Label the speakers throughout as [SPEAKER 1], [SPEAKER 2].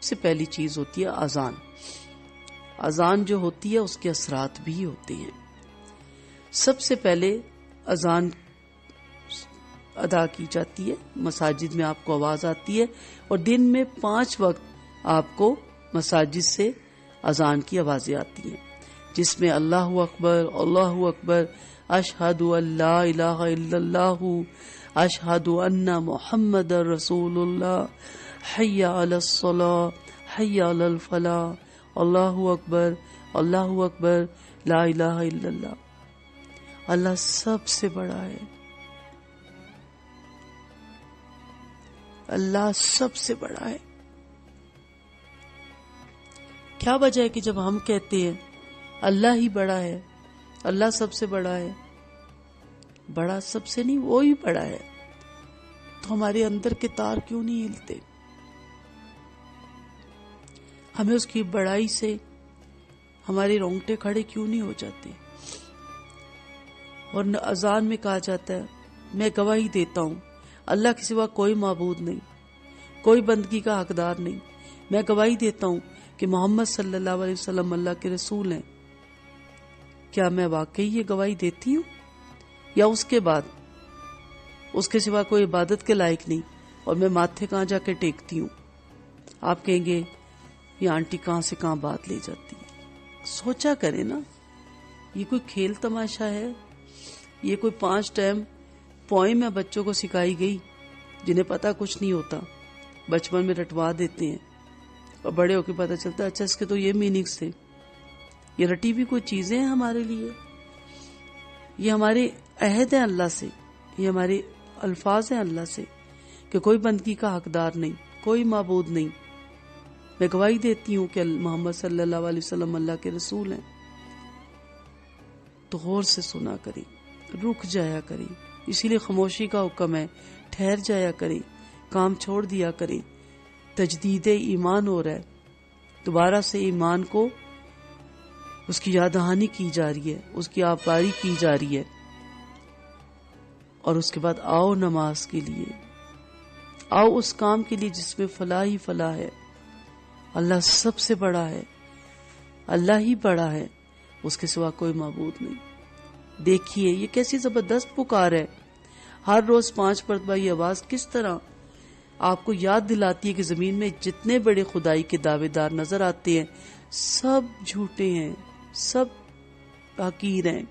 [SPEAKER 1] سے پہلی چیز ہوتی ہے اذان. اذان جو ہوتی ہے اس کے اثرات بھی ہوتے ہیں. سب سے پہلے اذان ادا کی جاتی ہے، مساجد میں آپ کو آواز آتی ہے، اور دن میں 5 وقت آپ کو مساجد سے اذان کی آوازیں آتی ہیں، جس میں اللہ اکبر، اشہد ان لا الہ الا اللہ، اشہد ان محمد رسول اللہ، حی علی الصلاۃ، حی علی الفلاح، اللہ اکبر، لا الہ الا اللہ. اللہ سب سے بڑا ہے، اللہ سب سے بڑا ہے. کیا وجہ ہے کہ جب ہم کہتے ہیں اللہ ہی بڑا ہے، اللہ سب سے بڑا ہے، بڑا سب سے نہیں، وہی بڑا ہے، تو ہمارے اندر کے تار کیوں نہیں ہلتے؟ ہمیں اس کی بڑائی سے ہمارے رونگٹے کھڑے کیوں نہیں ہو جاتے؟ اور اذان میں کہا جاتا ہے میں گواہی دیتا ہوں اللہ کے سوا کوئی معبود نہیں، کوئی بندگی کا حقدار نہیں، میں گواہی دیتا ہوں کہ محمد صلی اللہ علیہ وسلم اللہ کے رسول ہیں. کیا میں واقعی یہ گواہی دیتی ہوں، یا اس کے بعد اس کے سوا کوئی عبادت کے لائق نہیں اور میں ماتھے کہاں جا کے ٹیکتی ہوں؟ آپ کہیں گے یہ آنٹی کہاں سے کہاں بات لے جاتی ہے. سوچا کرے نا، یہ کوئی کھیل تماشا ہے؟ یہ کوئی 5 ٹائم پوئم ہے بچوں کو سکھائی گئی جنہیں پتا کچھ نہیں ہوتا، بچپن میں رٹوا دیتے ہیں اور بڑے ہو کے پتا چلتا ہے اچھا اس کے تو یہ میننگز تھے. یہ رٹی بھی کوئی چیزیں ہیں ہمارے لیے؟ یہ ہمارے عہد ہیں اللہ سے، یہ ہمارے الفاظ ہیں اللہ سے کہ کوئی بندگی کا حقدار نہیں، کوئی معبود نہیں، میں گواہی دیتی ہوں کہ محمد صلی اللہ علیہ وسلم اللہ کے رسول ہیں. تو غور سے سنا کریں، رک جایا کریں. اسی لیے خاموشی کا حکم ہے، ٹھہر جایا کریں، کام چھوڑ دیا کریں. تجدید ایمان ہو رہا ہے، دوبارہ سے ایمان کو اس کی یاد دہانی کی جا رہی ہے، اس کی آباری کی جا رہی ہے. اور اس کے بعد آؤ نماز کے لیے، آؤ اس کام کے لیے جس میں فلاح ہی فلاح ہے. اللہ سب سے بڑا ہے، اللہ ہی بڑا ہے، اس کے سوا کوئی معبود نہیں. دیکھیے یہ کیسی زبردست پکار ہے. ہر روز 5 مرتبہ یہ آواز کس طرح آپ کو یاد دلاتی ہے کہ زمین میں جتنے بڑے خدائی کے دعوے دار نظر آتے ہیں سب جھوٹے ہیں، سب حقیر ہیں.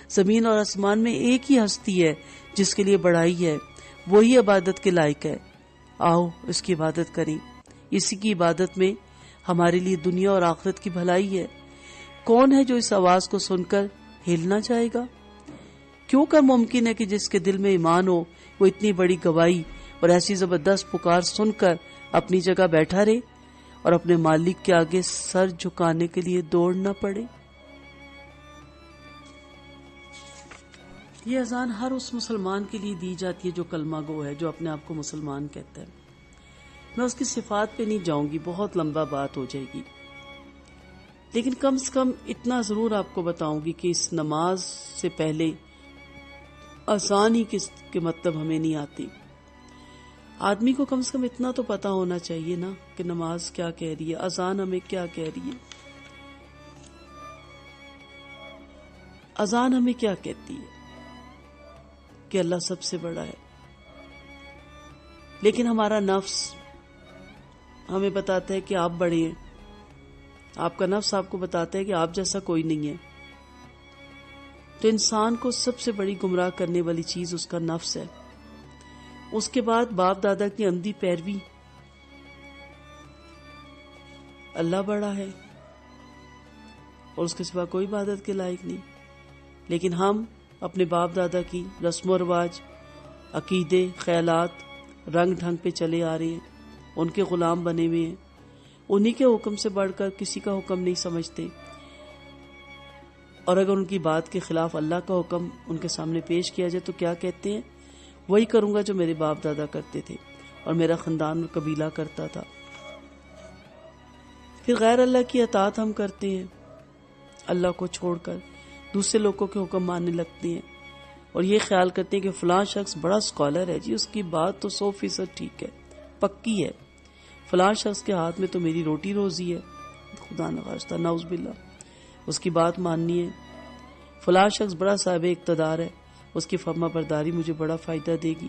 [SPEAKER 1] زمین اور آسمان میں ایک ہی ہستی ہے جس کے لیے بڑائی ہے، وہی عبادت کے لائق ہے. آؤ اس کی عبادت کریں. اسی کی عبادت میں ہمارے لیے دنیا اور آخرت کی بھلائی ہے. کون ہے جو اس آواز کو سن کر ہل نہ جائے گا؟ کیوں کر ممکن ہے کہ جس کے دل میں ایمان ہو وہ اتنی بڑی گواہی اور ایسی زبردست پکار سن کر اپنی جگہ بیٹھا رہے اور اپنے مالک کے آگے سر جھکانے کے لیے دوڑ نہ پڑے؟ یہ اذان ہر اس مسلمان کے لیے دی جاتی ہے جو کلمہ گو ہے، جو اپنے آپ کو مسلمان کہتا ہے. میں اس کی صفات پہ نہیں جاؤں گی، بہت لمبا بات ہو جائے گی، لیکن کم سے کم اتنا ضرور آپ کو بتاؤں گی کہ اس نماز سے پہلے اذان ہی کے مطلب ہمیں نہیں آتی. آدمی کو کم سے کم اتنا تو پتا ہونا چاہیے نا کہ نماز کیا کہہ رہی ہے، اذان ہمیں کیا کہہ رہی ہے، اذان ہمیں کیا کہتی ہے کہ اللہ سب سے بڑا ہے. لیکن ہمارا نفس ہمیں بتاتا ہے کہ آپ بڑے ہیں، آپ کا نفس آپ کو بتاتا ہے کہ آپ جیسا کوئی نہیں ہے. تو انسان کو سب سے بڑی گمراہ کرنے والی چیز اس کا نفس ہے. اس کے بعد باپ دادا کی اندھی پیروی. اللہ بڑا ہے اور اس کے سوا کوئی عبادت کے لائق نہیں، لیکن ہم اپنے باپ دادا کی رسم و رواج، عقیدے، خیالات، رنگ ڈھنگ پہ چلے آ رہے ہیں، ان کے غلام بنے ہوئے ہیں. انہی کے حکم سے بڑھ کر کسی کا حکم نہیں سمجھتے، اور اگر ان کی بات کے خلاف اللہ کا حکم ان کے سامنے پیش کیا جائے تو کیا کہتے ہیں؟ وہی کروں گا جو میرے باپ دادا کرتے تھے اور میرا خاندان اور قبیلہ کرتا تھا. پھر غیر اللہ کی اطاعت ہم کرتے ہیں، اللہ کو چھوڑ کر دوسرے لوگوں کے حکم ماننے لگتے ہیں اور یہ خیال کرتے ہیں کہ فلاں شخص بڑا اسکالر ہے جی، اس کی بات تو 100% ٹھیک ہے، پکی ہے. فلاں شخص کے ہاتھ میں تو میری روٹی روزی ہے، خدا نخواستہ نعوذ باللہ، اس کی بات ماننی ہے۔ فلاں شخص بڑا صاحب اقتدار ہے، اس کی فرما برداری مجھے بڑا فائدہ دے گی۔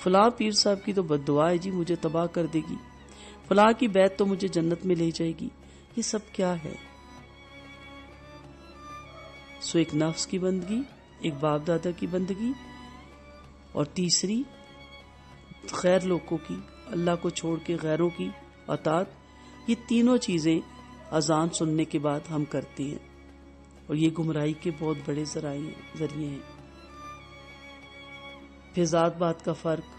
[SPEAKER 1] فلاں پیر صاحب کی تو بد دعا ہے جی، مجھے تباہ کر دے گی۔ فلاں کی بیعت تو مجھے جنت میں لے جائے گی۔ یہ سب کیا ہے؟ سو ایک نفس کی بندگی، ایک باپ دادا کی بندگی، اور تیسری غیر لوگوں کی، اللہ کو چھوڑ کے غیروں کی اطاعت۔ یہ تینوں چیزیں اذان سننے کے بعد ہم کرتے ہیں، اور یہ گمراہی کے بہت بڑے ذریعے ہیں۔ پھر ذات بات کا فرق،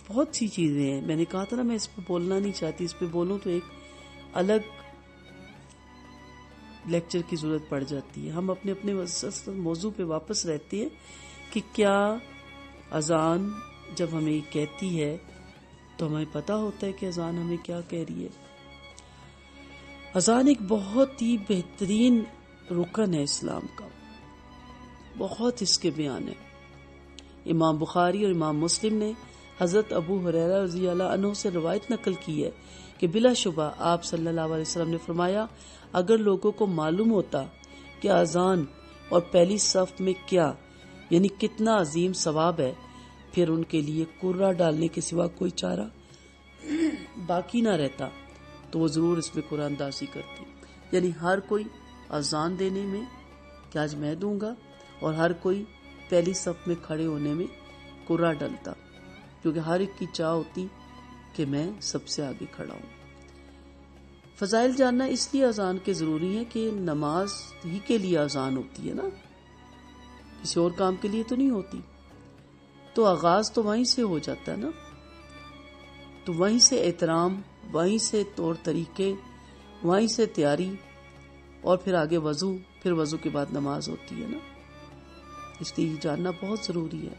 [SPEAKER 1] بہت سی چیزیں ہیں۔ میں نے کہا تھا نا میں اس پہ بولنا نہیں چاہتی، اس پہ بولوں تو ایک الگ لیکچر کی ضرورت پڑ جاتی ہے۔ ہم اپنے موضوع پہ واپس رہتے ہیں کہ کیا اذان جب ہمیں کہتی ہے تو ہمیں پتہ ہوتا ہے کہ اذان ہمیں کیا کہہ رہی ہے۔ اذان ایک بہت ہی بہترین رکن ہے اسلام کا، بہت اس کے بیان ہے۔ امام بخاری اور امام مسلم نے حضرت ابو ہریرہ رضی اللہ عنہ سے روایت نقل کی ہے کہ بلا شبہ آپ صلی اللہ علیہ وسلم نے فرمایا، اگر لوگوں کو معلوم ہوتا کہ اذان اور پہلی صف میں کیا یعنی کتنا عظیم ثواب ہے، پھر ان کے لیے قرہ ڈالنے کے سوا کوئی چارہ باقی نہ رہتا تو وہ ضرور اس میں قرآن اندازی کرتے۔ یعنی ہر کوئی اذان دینے میں کہ آج میں دوں گا، اور ہر کوئی پہلی صف میں کھڑے ہونے میں قرہ ڈالتا، کیونکہ ہر ایک کی چاہ ہوتی کہ میں سب سے آگے کھڑا ہوں۔ فضائل جاننا اس لیے اذان کے ضروری ہے کہ نماز ہی کے لیے اذان ہوتی ہے نا، کسی اور کام کے لیے تو نہیں ہوتی۔ تو آغاز تو وہیں سے ہو جاتا ہے نا، تو وہیں سے احترام، وہیں سے طور طریقے، وہیں سے تیاری، اور پھر آگے وضو، پھر وضو کے بعد نماز ہوتی ہے نا، اس لیے جاننا بہت ضروری ہے۔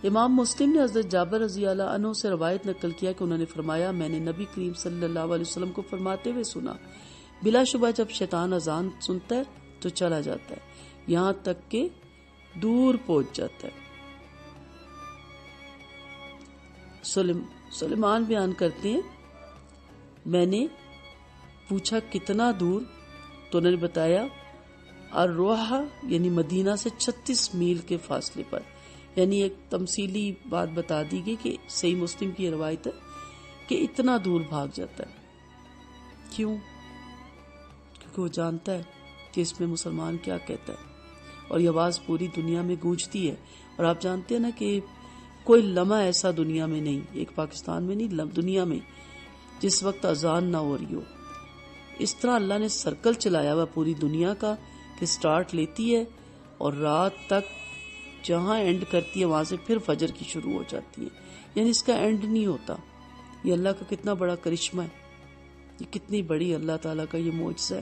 [SPEAKER 1] امام مسلم نے حضرت جابر رضی اللہ عنہ سے روایت نقل کیا کہ انہوں نے فرمایا، میں نے نبی کریم صلی اللہ علیہ وسلم کو فرماتے ہوئے سنا، بلا شبہ جب شیطان اذان سنتا ہے تو چلا جاتا ہے یہاں تک کہ دور پہنچ جاتا ہے۔ سلیمان بیان کرتے ہیں، میں نے پوچھا کتنا دور، تو انہوں نے بتایا الروحہ یعنی مدینہ سے 36 میل کے فاصلے پر۔ یعنی ایک تمثیلی بات بتا دی گئی کہ صحیح مسلم کی روایت ہے کہ اتنا دور بھاگ جاتا ہے۔ کیوں؟ کیونکہ وہ جانتا ہے کہ اس میں مسلمان کیا کہتا ہے، اور یہ آواز پوری دنیا میں گونجتی ہے۔ اور آپ جانتے ہیں نا کہ کوئی لمحہ ایسا دنیا میں نہیں، ایک پاکستان میں نہیں، دنیا میں جس وقت اذان نہ ہو رہی ہو۔ اس طرح اللہ نے سرکل چلایا ہوا پوری دنیا کا کہ سٹارٹ لیتی ہے اور رات تک جہاں اینڈ کرتی ہے وہاں سے پھر فجر کی شروع ہو جاتی ہے، یعنی اس کا اینڈ نہیں ہوتا۔ یہ اللہ کا کتنا بڑا کرشمہ ہے، یہ کتنی بڑی اللہ تعالیٰ کا یہ معجزہ ہے،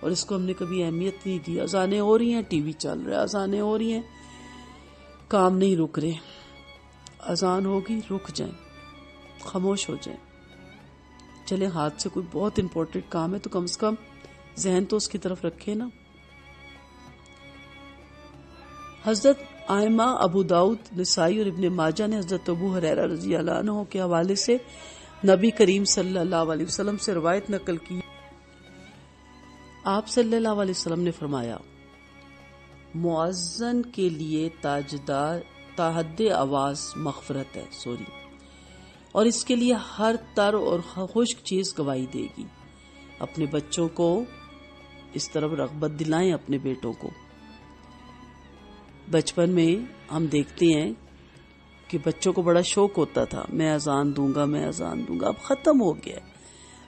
[SPEAKER 1] اور اس کو ہم نے کبھی اہمیت نہیں دی۔ اذانیں ہو رہی ہیں، ٹی وی چل رہا ہے، اذانیں ہو رہی ہیں، کام نہیں رک رہے۔ اذان ہوگی رک جائیں، خاموش ہو جائیں، چلیں ہاتھ سے کوئی بہت امپورٹنٹ کام ہے تو کم سے کم ذہن تو اس کی طرف رکھے نا۔ حضرت ائمہ ابو داؤد، نسائی اور ابن ماجہ نے حضرت ابو ہریرہ رضی اللہ عنہ کے حوالے سے نبی کریم صلی اللہ علیہ وسلم سے روایت نقل کی۔ آپ صلی اللہ علیہ وسلم نے فرمایا، مؤذن کے لیے تاجدار تاحد آواز مغفرت ہے، اور اس کے لیے ہر تر اور خشک چیز گواہی دے گی۔ اپنے بچوں کو اس طرف رغبت دلائیں، اپنے بیٹوں کو۔ بچپن میں ہم دیکھتے ہیں کہ بچوں کو بڑا شوق ہوتا تھا، میں اذان دوں گا، میں اذان دوں گا۔ اب ختم ہو گیا ہے۔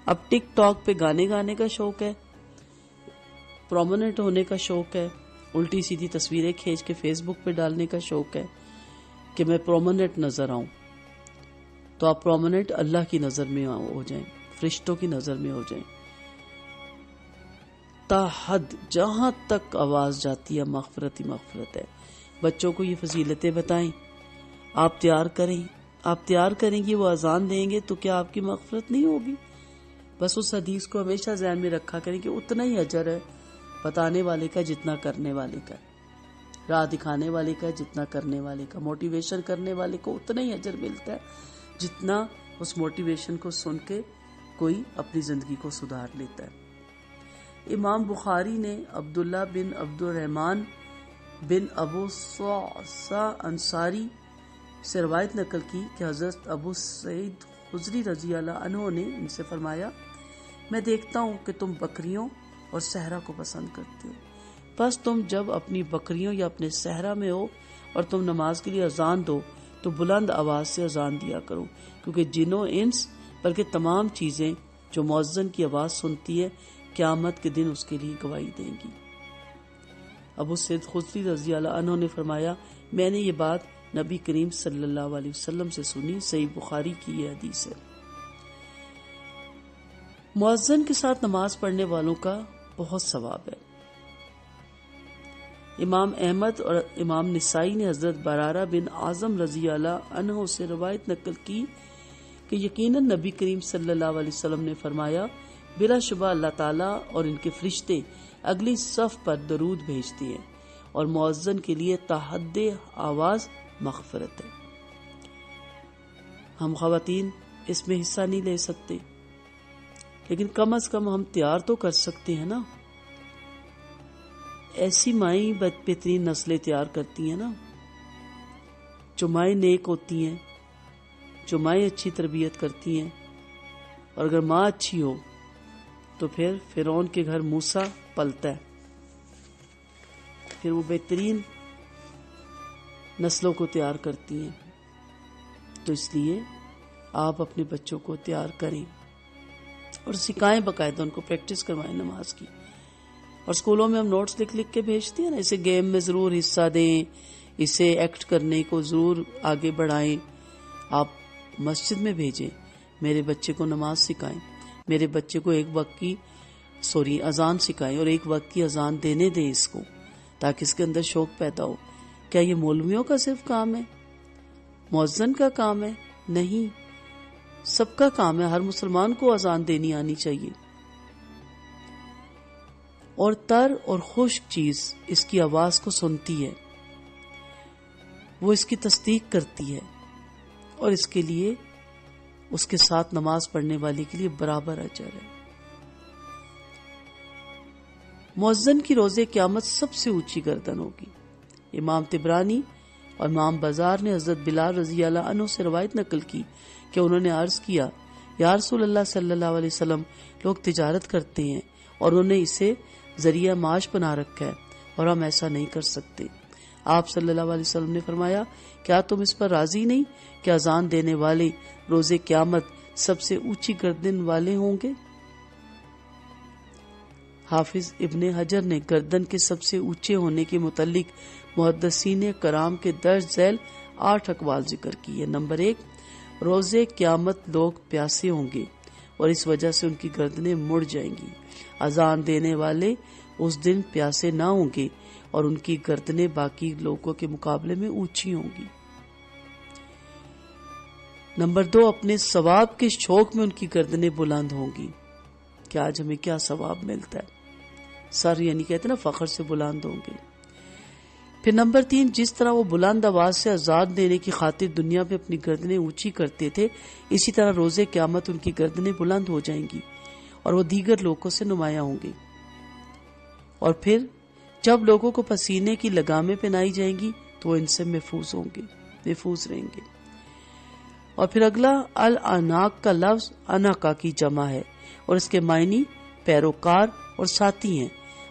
[SPEAKER 1] اب ٹک ٹاک پہ گانے گانے کا شوق ہے، پرومیننٹ ہونے کا شوق ہے، الٹی سیدھی تصویریں کھینچ کے فیس بک پہ ڈالنے کا شوق ہے کہ میں پرومیننٹ نظر آؤں۔ تو آپ پرومیننٹ اللہ کی نظر میں ہو جائیں، فرشتوں کی نظر میں ہو جائیں۔ تا حد جہاں تک آواز جاتی ہے مغفرت ہی مغفرت ہے۔ بچوں کو یہ فضیلتیں بتائیں، آپ تیار کریں گے، وہ اذان دیں گے تو کیا آپ کی مغفرت نہیں ہوگی؟ بس اس حدیث کو ہمیشہ ذہن میں رکھا کریں کہ اتنا ہی اجر ہے بتانے والے کا جتنا کرنے والے کا، راہ دکھانے والے کا جتنا کرنے والے کا، موٹیویشن کرنے والے کو اتنا ہی اجر ملتا ہے جتنا اس موٹیویشن کو سن کے کوئی اپنی زندگی کو سدھار لیتا ہے۔ امام بخاری نے عبداللہ بن عبد الرحمن بن ابو صعصع انصاری سے روایت نقل کی کہ حضرت ابو سعید خدری رضی اللہ عنہ نے ان سے فرمایا، میں دیکھتا ہوں کہ تم بکریوں اور صحرا کو پسند کرتے ہو، بس تم جب اپنی بکریوں یا اپنے صحرا میں ہو اور تم نماز کے لیے اذان دو تو بلند آواز سے اذان دیا کرو، کیونکہ جن و انس بلکہ تمام چیزیں جو مؤذن کی آواز سنتی ہے قیامت کے دن اس کے لیے گواہی دیں گی۔ ابو سعید خدری رضی اللہ عنہ نے فرمایا، میں نے یہ بات نبی کریم صلی اللہ علیہ وسلم سے سنی۔ صحیح بخاری کی یہ حدیث ہے۔ مؤذن کے ساتھ نماز پڑھنے والوں کا بہت ثواب ہے۔ امام احمد اور امام نسائی نے حضرت برارہ بن اعظم رضی اللہ عنہ سے روایت نقل کی کہ یقیناً نبی کریم صلی اللہ علیہ وسلم نے فرمایا، بلا شبہ اللہ تعالیٰ اور ان کے فرشتے اگلی صف پر درود بھیجتے ہیں اور مؤذن کے لیے تحد آواز مغفرت ہے۔ ہم خواتین اس میں حصہ نہیں لے سکتے، لیکن کم از کم ہم تیار تو کر سکتے ہیں نا۔ ایسی مائیں بہترین نسلیں تیار کرتی ہیں نا، جو مائیں نیک ہوتی ہیں، جو مائیں اچھی تربیت کرتی ہیں، اور اگر ماں اچھی ہو تو پھر فرعون کے گھر موسیٰ پلتا ہے، پھر وہ بہترین نسلوں کو تیار کرتی ہیں۔ تو اس لیے آپ اپنے بچوں کو تیار کریں اور سکھائیں، باقاعدہ ان کو پریکٹس کروائیں نماز کی۔ اور اسکولوں میں ہم نوٹس لکھ لکھ کے بھیجتے ہیں نا، اسے گیم میں ضرور حصہ دیں، اسے ایکٹ کرنے کو ضرور آگے بڑھائیں۔ آپ مسجد میں بھیجیں، میرے بچے کو نماز سکھائیں، میرے بچے کو ایک وقت کی اذان سکھائیں اور ایک وقت کی اذان دینے دیں اس کو، تاکہ اس کے اندر شوق پیدا ہو۔ کیا یہ مولویوں کا صرف کام ہے؟ مؤذن کا کام ہے؟ نہیں، سب کا کام ہے۔ ہر مسلمان کو اذان دینی آنی چاہیے۔ اور تر اور خشک چیز اس کی آواز کو سنتی ہے، وہ اس کی تصدیق کرتی ہے، اور اس کے لیے اس کے ساتھ نماز پڑھنے والے کے لیے برابر اجر ہے۔ مؤذن کی روز قیامت سب سے اونچی گردن ہوگی۔ امام طبرانی اور امام بازار نے حضرت بلال رضی اللہ عنہ سے روایت نقل کی کہ انہوں نے عرض کیا، یا رسول اللہ صلی اللہ علیہ وسلم، لوگ تجارت کرتے ہیں اور انہوں نے اسے ذریعہ معاش بنا رکھا ہے اور ہم ایسا نہیں کر سکتے۔ آپ صلی اللہ علیہ وسلم نے فرمایا، کیا تم اس پر راضی نہیں کہ اذان دینے والے روز قیامت سب سے اونچی گردن والے ہوں گے؟ حافظ ابن حجر نے گردن کے سب سے اونچے ہونے کے متعلق محدثین کرام کے درج ذیل 8 اقوال ذکر کیے۔ نمبر 1، روز قیامت لوگ پیاسے ہوں گے اور اس وجہ سے ان کی گردنیں مڑ جائیں گی۔ اذان دینے والے اس دن پیاسے نہ ہوں گے اور ان کی گردنیں باقی لوگوں کے مقابلے میں اونچی ہوں گی۔ نمبر 2، اپنے ثواب کے شوق میں ان کی گردنیں بلند ہوں گی کہ آج ہمیں کیا ثواب ملتا ہے، سر یعنی کہتے ہیں نا فخر سے بلند ہوں گے۔ پھر نمبر 3، جس طرح وہ بلند آواز سے اذان دینے کی خاطر دنیا میں اپنی گردنیں اونچی کرتے تھے، اسی طرح روز قیامت ان کی گردنیں بلند ہو جائیں گی اور وہ دیگر لوگوں سے نمایاں ہوں گے۔ اور پھر جب لوگوں کو پسینے کی لگامیں پہنائی جائیں گی تو وہ ان سے محفوظ ہوں گے، محفوظ رہیں گے۔ اور پھر اگلا، العناق کا لفظ اناقہ کی جمع ہے اور اس کے معنی پیروکار اور ساتھی ہیں،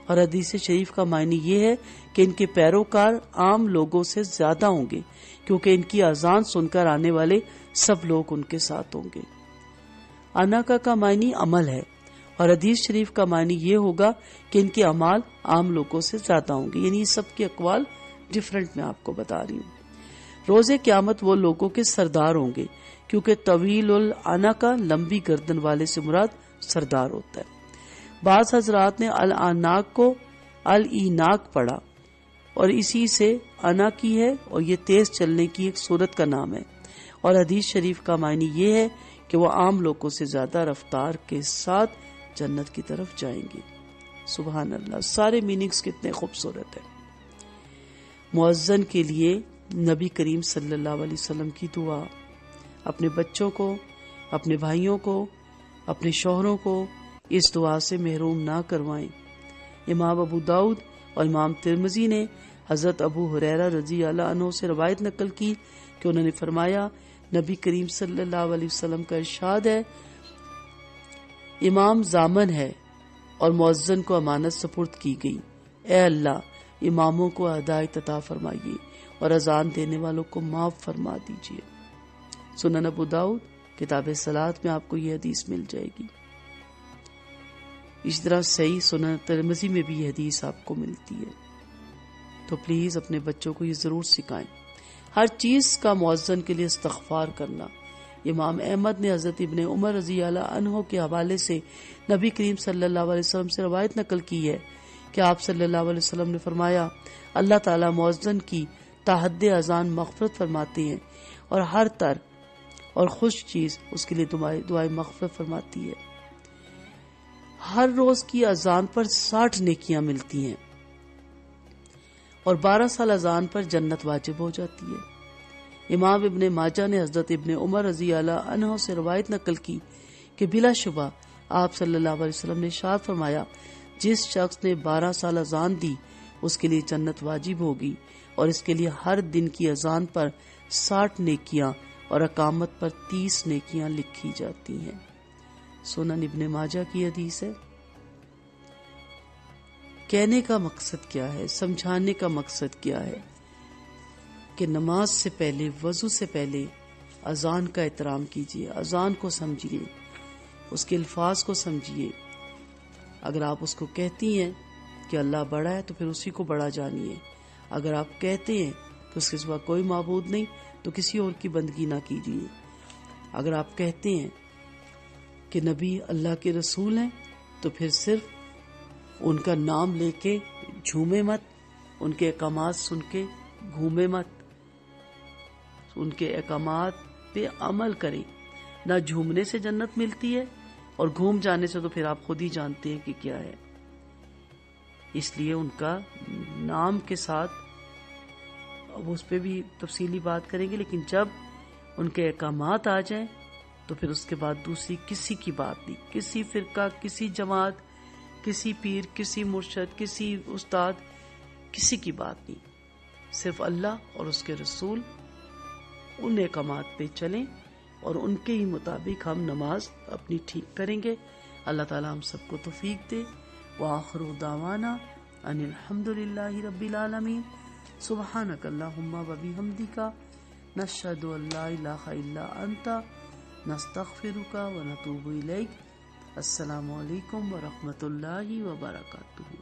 [SPEAKER 1] اور حدیث شریف کا معنی یہ ہے کہ ان کے پیروکار عام لوگوں سے زیادہ ہوں گے، کیونکہ ان کی اذان سن کر آنے والے سب لوگ ان کے ساتھ ہوں گے۔ اناقہ کا معنی عمل ہے، اور حدیث شریف کا معنی یہ ہوگا کہ ان کے اعمال عام لوگوں سے زیادہ ہوں گے، یعنی یہ سب کے اقوال ڈیفرنٹ میں آپ کو بتا رہی ہوں۔ روز قیامت وہ لوگوں کے سردار ہوں گے، کیونکہ طویل العناقہ لمبی گردن والے سے مراد سردار ہوتا ہے۔ بعض حضرات نے العناق کو العناق پڑھا اور اسی سے انا کی ہے، اور یہ تیز چلنے کی ایک صورت کا نام ہے، اور حدیث شریف کا معنی یہ ہے کہ وہ عام لوگوں سے زیادہ رفتار کے ساتھ جنت کی طرف جائیں گے۔ سبحان اللہ، سارے میننگز کتنے خوبصورت ہیں۔ مؤذن کے لیے نبی کریم صلی اللہ علیہ وسلم کی دعا، اپنے بچوں کو اپنے بھائیوں کو، اپنے شوہروں کو اس دعا سے محروم نہ کروائیں۔ امام ابو داؤد اور امام ترمذی نے حضرت ابو ہریرہ رضی اللہ عنہ سے روایت نقل کی کہ انہوں نے فرمایا، نبی کریم صلی اللہ علیہ وسلم کا ارشاد ہے، امام ضامن ہے اور مؤذن کو امانت سپرد کی گئی، اے اللہ اماموں کو ہدایت عطا فرمائیے اور اذان دینے والوں کو معاف فرما دیجیے۔ سنن ابو داؤد کتاب صلاۃ میں آپ کو یہ حدیث مل جائے گی۔ اسی طرح صحیح سنن ترمذی میں بھی یہ حدیث آپ کو ملتی ہے۔ تو پلیز اپنے بچوں کو یہ ضرور سکھائیں۔ ہر چیز کا مؤذن کے لیے استغفار کرنا۔ امام احمد نے حضرت ابن عمر رضی اللہ عنہ کے حوالے سے نبی کریم صلی اللہ علیہ وسلم سے روایت نقل کی ہے کہ آپ صلی اللہ علیہ وسلم نے فرمایا، اللہ تعالیٰ مؤذن کی تحد اذان مغفرت فرماتے ہیں اور ہر تر اور خوش چیز اس کے لیے دعائیں مغفرت فرماتی ہے۔ ہر روز کی اذان پر 60 نیکیاں ملتی ہیں اور 12 سال اذان پر جنت واجب ہو جاتی ہے۔ امام ابن ماجہ نے حضرت ابن عمر رضی اللہ عنہ سے روایت نقل کی کہ بلا شبہ آپ صلی اللہ علیہ وسلم نے ارشاد فرمایا، جس شخص نے 12 سال اذان دی اس کے لیے جنت واجب ہوگی اور اس کے لیے ہر دن کی اذان پر 60 نیکیاں اور اقامت پر 30 نیکیاں لکھی جاتی ہیں۔ سنن ابن ماجہ کی حدیث ہے۔ کہنے کا مقصد کیا ہے، سمجھانے کا مقصد کیا ہے کہ نماز سے پہلے، وضو سے پہلے اذان کا احترام کیجیے، اذان کو سمجھیے، اس کے الفاظ کو سمجھیے۔ اگر آپ اس کو کہتی ہیں کہ اللہ بڑا ہے تو پھر اسی کو بڑا جانیے۔ اگر آپ کہتے ہیں کہ اس کے سوا کوئی معبود نہیں تو کسی اور کی بندگی نہ کیجیے۔ اگر آپ کہتے ہیں کہ نبی اللہ کے رسول ہیں تو پھر صرف ان کا نام لے کے جھومے مت، ان کے احکامات سن کے گھومے مت، ان کے احکامات پہ عمل کریں۔ نہ جھومنے سے جنت ملتی ہے اور گھوم جانے سے تو پھر آپ خود ہی جانتے ہیں کہ کیا ہے۔ اس لیے ان کا نام کے ساتھ اب اس پہ بھی تفصیلی بات کریں گے، لیکن جب ان کے احکامات آ جائیں تو پھر اس کے بعد دوسری کسی کی بات نہیں، کسی فرقہ، کسی جماعت، کسی پیر، کسی مرشد، کسی استاد، کسی کی بات نہیں، صرف اللہ اور اس کے رسول، ان احکامات پہ چلیں اور ان کے ہی مطابق ہم نماز اپنی ٹھیک کریں گے۔ اللہ تعالی ہم سب کو توفیق دے۔ وآخر دعوانا ان الحمد للہ رب العالمین۔ سبحانک اللہم وبحمدک، نشہد ان لا الہ الا انت، نستغفرک ونتوب الیک۔ السلام علیکم ورحمۃ اللہ وبرکاتہ۔